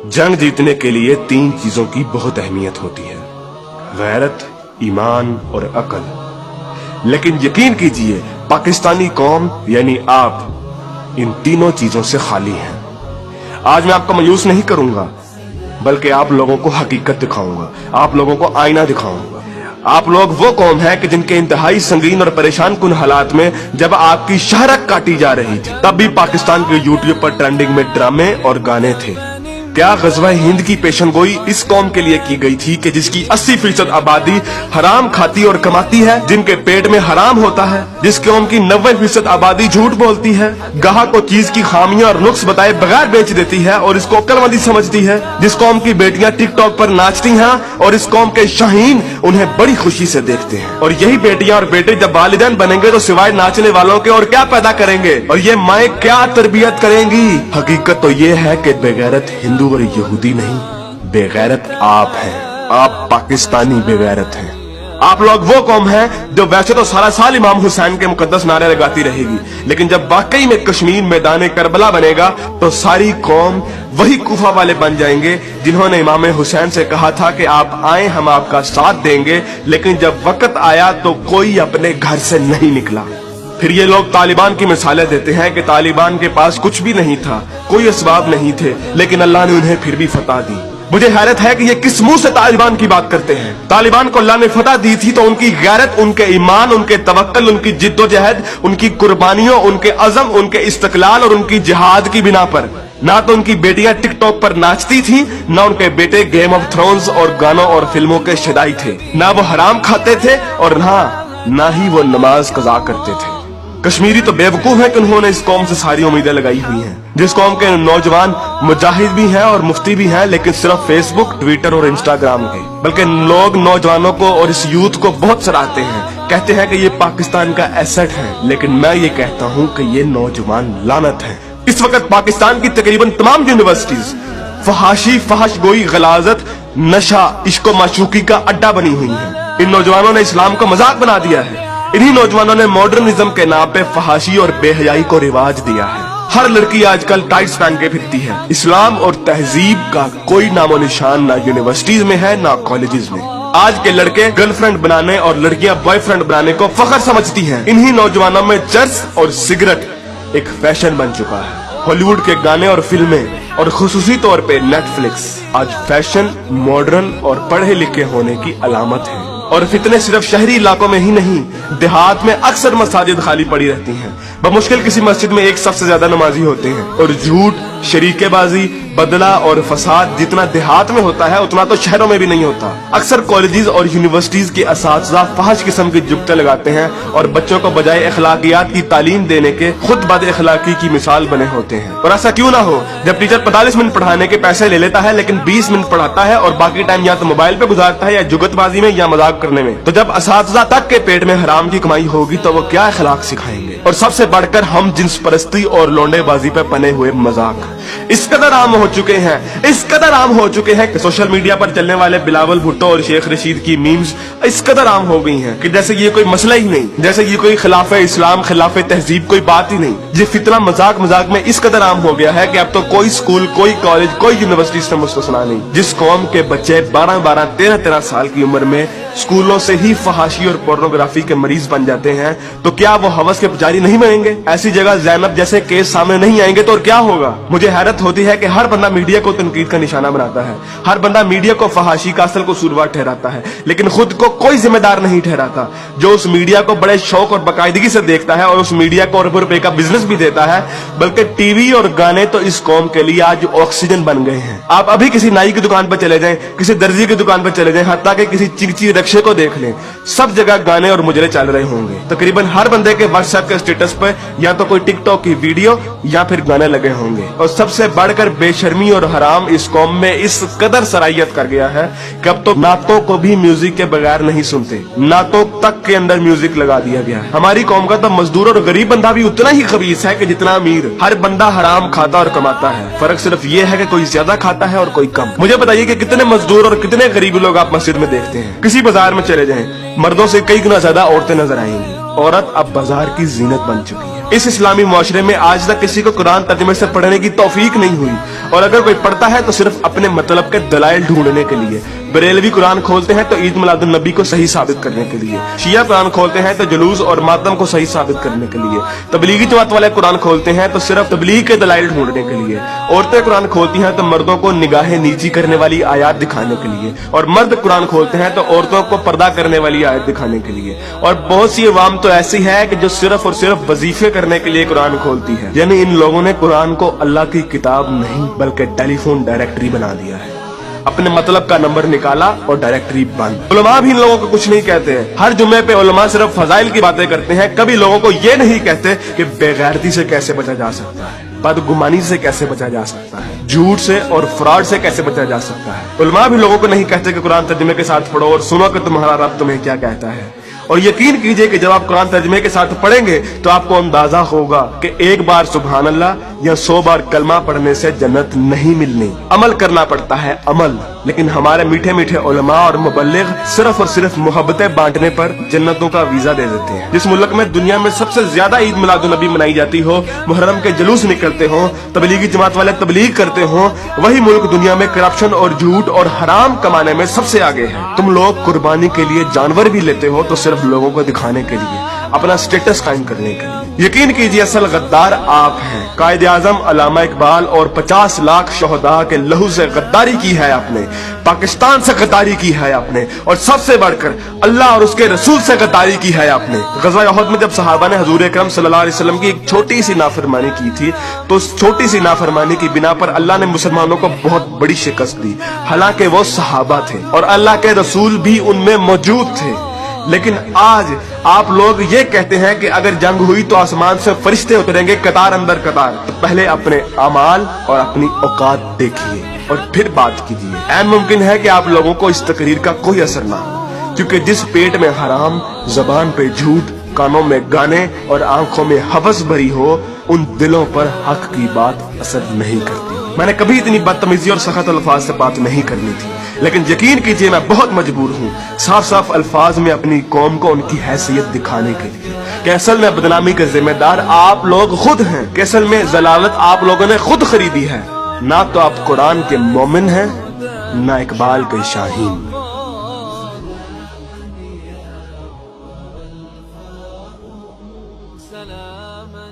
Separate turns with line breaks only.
जंग जीतने के लिए 3 चीजों की बहुत अहमियत होती है, गैरत, ईमान और अकल। लेकिन यकीन कीजिए पाकिस्तानी कौम यानी आप इन तीनों चीजों से खाली हैं। आज मैं आपको मायूस नहीं करूंगा, बल्कि आप लोगों को हकीकत दिखाऊंगा, आप लोगों को आईना दिखाऊंगा। आप लोग वो कौम है कि जिनके इंतहाई संगीन और परेशान कुन हालात में जब आपकी शहरत काटी जा रही थी, तब भी पाकिस्तान के यूट्यूब पर ट्रेंडिंग में ड्रामे और गाने थे। क्या गज़वा हिंद की पेशनगोई इस कौम के लिए की गई थी कि जिसकी 80% आबादी हराम खाती और कमाती है, जिनके पेट में हराम होता है, जिस कौम की 90% आबादी झूठ बोलती है, गाहक को चीज की खामियां और नुक्स बताए बगैर बेच देती है और इसको अक्लमंदी समझती है, जिस कौम की बेटियां टिकटॉक पर नाचती हैं और इस कौम के शाहीन उन्हें बड़ी खुशी से देखते हैं। और यही बेटियां और बेटे जब वालिदैन बनेंगे तो सिवाय नाचने वालों के और क्या पैदा करेंगे, और ये माएँ क्या तरबियत करेंगी। हकीकत तो ये है कि बेगैरत हिंदू और यहूदी नहीं, बेगैरत आप हैं। आप पाकिस्तानी बेगैरत हैं। आप लोग वो कौम है जो वैसे तो सारा साल इमाम हुसैन के मुकद्दस नारे लगाती रहेगी, लेकिन जब वाकई में कश्मीर मैदान करबला बनेगा तो सारी कौम वही कुफा वाले बन जाएंगे जिन्होंने इमाम हुसैन से कहा था कि आप आए, हम आपका साथ देंगे, लेकिन जब वक्त आया तो कोई अपने घर से नहीं निकला। फिर ये लोग तालिबान की मिसालें देते हैं कि तालिबान के पास कुछ भी नहीं था, कोई असबाब नहीं थे, लेकिन अल्लाह ने उन्हें फिर भी फतह दी। मुझे हैरत है कि ये किस मुंह से तालिबान की बात करते हैं। तालिबान को अल्लाह ने फतह दी थी तो उनकी गैरत, उनके ईमान, उनके तवक्कल, उनकी जिद्दोजहद, उनकी कुर्बानियों, उनके अज़म, उनके इस्तक़लाल और उनकी जिहाद की बिना पर। ना तो उनकी बेटियां टिकटॉक पर नाचती थी, ना उनके बेटे गेम ऑफ थ्रोन्स और गानों और फिल्मों के शदाई थे, ना वो हराम खाते थे और ना ही वो नमाज कज़ा करते थे। कश्मीरी तो बेवकूफ है कि उन्होंने इस कौम से सारी उम्मीदें लगाई हुई हैं, जिस कौम के नौजवान मुजाहिद भी हैं और मुफ्ती भी हैं, लेकिन सिर्फ फेसबुक, ट्विटर और इंस्टाग्राम के। बल्कि लोग नौजवानों को और इस यूथ को बहुत सराहते हैं, कहते हैं कि ये पाकिस्तान का एसेट है, लेकिन मैं ये कहता हूँ कि ये नौजवान लानत है। इस वक्त पाकिस्तान की तकरीबन तमाम यूनिवर्सिटीज फहाशी, फहशगोई, गलाजत, नशा, इश्क माशूकी का अड्डा बनी हुई है। इन नौजवानों ने इस्लाम को मजाक बना दिया है। इन्हीं नौजवानों ने मॉडर्निज्म के नाम पे फहाशी और बेहयाई को रिवाज दिया है। हर लड़की आजकल टाइट्स पहन के फिरती है। इस्लाम और तहजीब का कोई नामो निशान ना यूनिवर्सिटीज में है, ना कॉलेजेस में। आज के लड़के गर्लफ्रेंड बनाने और लड़कियां बॉयफ्रेंड बनाने को फख्र समझती हैं। इन्हीं नौजवानों में चर्च और सिगरेट एक फैशन बन चुका है। हॉलीवुड के गाने और फिल्में और खुसूसी तौर पे नेटफ्लिक्स आज फैशन, मॉडर्न और पढ़े लिखे होने की अलामत है। और फितने सिर्फ शहरी इलाकों में ही नहीं, देहात में अक्सर मसाजिद खाली पड़ी रहती हैं। बमुश्किल किसी मस्जिद में एक सबसे ज्यादा नमाजी होते हैं। और झूठ, शरीकेबाजी, बदला और फसाद जितना देहात में होता है उतना तो शहरों में भी नहीं होता। अक्सर कॉलेजेस और यूनिवर्सिटीज के असातिज़ा फहश किस्म की जुगते लगाते हैं और बच्चों को बजाय अखलाकियात की तालीम देने के खुद बद अखलाकी की मिसाल बने होते हैं। और ऐसा क्यों ना हो, जब टीचर 45 मिनट पढ़ाने के पैसे ले लेता है लेकिन 20 मिनट पढ़ाता है और बाकी टाइम या तो मोबाइल पे गुजारता है या जुगतबाजी में या मजाक करने में, तो जब असातिज़ा तक के पेट में हराम की कमाई होगी तो वो क्या अखलाक सिखाएंगे। और सबसे बढ़कर हम जिन्स परस्ती और लौंडेबाजी पे बने हुए मजाक इस कदर आम हो चुके हैं, इस कदर आम हो चुके हैं कि सोशल मीडिया पर चलने वाले बिलावल भुट्टो और शेख रशीद की मीम्स इस कदर आम हो गई हैं कि जैसे ये कोई मसला ही नहीं, जैसे ये कोई खिलाफे इस्लाम, खिलाफे तहजीब कोई बात ही नहीं। ये फितना मजाक मजाक में इस कदर आम हो गया है कि अब तो कोई स्कूल, कोई कॉलेज, कोई यूनिवर्सिटी से मुस्तस्ना नहीं। जिस कौम के बच्चे 12-12, 13-13 साल की उम्र में स्कूलों से ही फहाशी और पोर्नोग्राफी के मरीज बन जाते हैं, तो क्या वो हवस के पुजारी नहीं बनेंगे? ऐसी जगह ज़ैनब जैसे केस सामने नहीं आएंगे तो और क्या होगा? मुझे हैरत होती है कि हर बंदा मीडिया को तनकीद का निशाना बनाता है, हर बंदा मीडिया को फहाशी का असल कसूरवार ठहराता है, लेकिन खुद को कोई जिम्मेदार नहीं ठहराता, जो उस मीडिया को बड़े शौक और बाकायदगी से देखता है और उस मीडिया को अरबों रुपए का बिजनेस भी देता है। बल्कि टीवी और गाने तो इस कौम के लिए आज ऑक्सीजन बन गए हैं। आप अभी किसी नाई की दुकान पर चले जाएं, किसी दर्जी की दुकान पर चले जाएं, हत्ता कि किसी चिकची रक्षे को देख लें, सब जगह गाने और मुजरे चल रहे होंगे। तकरीबन हर बंदे के व्हाट्सएप के स्टेटस पर या तो कोई टिकटॉक की वीडियो या फिर गाने लगे होंगे। और सबसे बढ़कर बेशर्मी और हराम इस कौम में इस कदर सराहियत कर गया है कि अब तो नातों को भी म्यूजिक के बगैर नहीं सुनते, नातों तक के अंदर म्यूजिक लगा दिया गया है। हमारी कौम का तो मजदूर और गरीब बंदा भी उतना ही खबीस है कि जितना अमीर। हर बंदा हराम खाता और कमाता है, फर्क सिर्फ ये है कि कोई ज्यादा खाता है और कोई कम। मुझे बताइए कि कितने मजदूर और कितने गरीब लोग आप मस्जिद में देखते हैं? किसी बाजार में चले जाएं, मर्दों से कई गुना ज्यादा औरतें नजर आएंगी। औरत अब बाजार की जीनत बन चुकी है। इस इस्लामी मुआशरे में आज तक किसी को कुरान तर्जुमे से पढ़ने की तौफीक नहीं हुई, और अगर कोई पढ़ता है तो सिर्फ अपने मतलब के दलाइल ढूंढने के लिए। बरेलवी कुरान खोलते हैं तो ईद मिलादुन नबी को सही साबित करने के लिए, शिया कुरान खोलते हैं तो जुलूस और मातम को सही साबित करने के लिए, तबलीगी जमात वाले कुरान खोलते हैं तो सिर्फ तबलीग के दलाइल ढूंढने के लिए, औरतें कुरान खोलती हैं तो मर्दों को निगाहें नीची करने वाली आयत दिखाने के लिए, और मर्द कुरान खोलते हैं तो औरतों को पर्दा करने वाली आयत दिखाने के लिए। और बहुत सी अवाम तो ऐसी है कि जो सिर्फ और सिर्फ वजीफे करने के लिए कुरान खोलती है। यानी इन लोगों ने कुरान को अल्लाह की किताब नहीं बल्कि टेलीफोन डायरेक्टरी बना दिया है। अपने मतलब का नंबर निकाला और डायरेक्टरी बंद। उलमा भी इन लोगों को कुछ नहीं कहते हैं। हर जुम्मे पे उलमा सिर्फ फजाइल की बातें करते हैं, कभी लोगों को ये नहीं कहते कि बेगैरती से कैसे बचा जा सकता है, बदगुमानी से कैसे बचा जा सकता है, झूठ से और फ्रॉड से कैसे बचा जा सकता है। उलमा भी लोगों को नहीं कहते कि कुरान तर्जुमे के साथ पढ़ो और सुनो कि तुम्हारा रब तुम्हें क्या कहता है। और यकीन कीजिए कि जब आप कुरान तर्जुमे के साथ पढ़ेंगे तो आपको अंदाजा होगा कि एक बार सुभान अल्लाह या 100 बार कलमा पढ़ने से जन्नत नहीं मिलनी। अमल करना पड़ता है, अमल। लेकिन हमारे मीठे मीठे उलमा और मुबल्लिग सिर्फ और सिर्फ मोहब्बतें बांटने पर जन्नतों का वीजा दे देते हैं। जिस मुल्क में दुनिया में सबसे ज्यादा ईद मिलादुन नबी मनाई जाती हो, मुहर्रम के जुलूस निकलते हो, तबलीगी जमात वाले तबलीग करते हो, वही मुल्क दुनिया में करप्शन और झूठ और हराम कमाने में सबसे आगे है। तुम लोग कुर्बानी के लिए जानवर भी लेते हो तो सिर्फ लोगों को दिखाने के लिए, अपना स्टेटस कायम करने के लिए। यकीन कीजिए असल गद्दार आप हैं। कायद आजम अल्लामा इकबाल और 50 लाख शोहदा के लहू से गद्दारी की है आपने, पाकिस्तान से गद्दारी की है आपने, और सबसे बढ़कर अल्लाह और उसके रसूल से गद्दारी की है आपने। गज़वा उहद में जब सहाबा ने हुजूर अकरम सल्लल्लाहु अलैहि वसल्लम की एक छोटी सी नाफरमानी की थी, तो उस छोटी सी नाफरमानी की बिना पर अल्लाह ने मुसलमानों को बहुत बड़ी शिकस्त दी। हालांकि वो सहाबा थे और अल्लाह के रसूल भी उनमें मौजूद थे। लेकिन आज आप लोग ये कहते हैं कि अगर जंग हुई तो आसमान से फरिश्ते उतरेंगे कतार अंदर कतार। तो पहले अपने अमाल और अपनी औकात देखिए और फिर बात कीजिए। ऐन मुमकिन है कि आप लोगों को इस तकरीर का कोई असर ना हो, क्योंकि जिस पेट में हराम, जबान पे झूठ, कानों में गाने और आंखों में हवस भरी हो, उन दिलों पर हक की बात असर नहीं करती। मैंने कभी इतनी बदतमीजी और सख्त अल्फाज से बात नहीं करनी थी, लेकिन यकीन कीजिए मैं बहुत मजबूर हूँ साफ साफ अल्फाज में अपनी कौम को उनकी हैसियत दिखाने के लिए कि असल में बदनामी के जिम्मेदार आप लोग खुद हैं, कि असल में जलालत आप लोगों ने खुद खरीदी है। ना तो आप कुरान के मोमिन हैं, ना इकबाल के शाहीन।
سلاما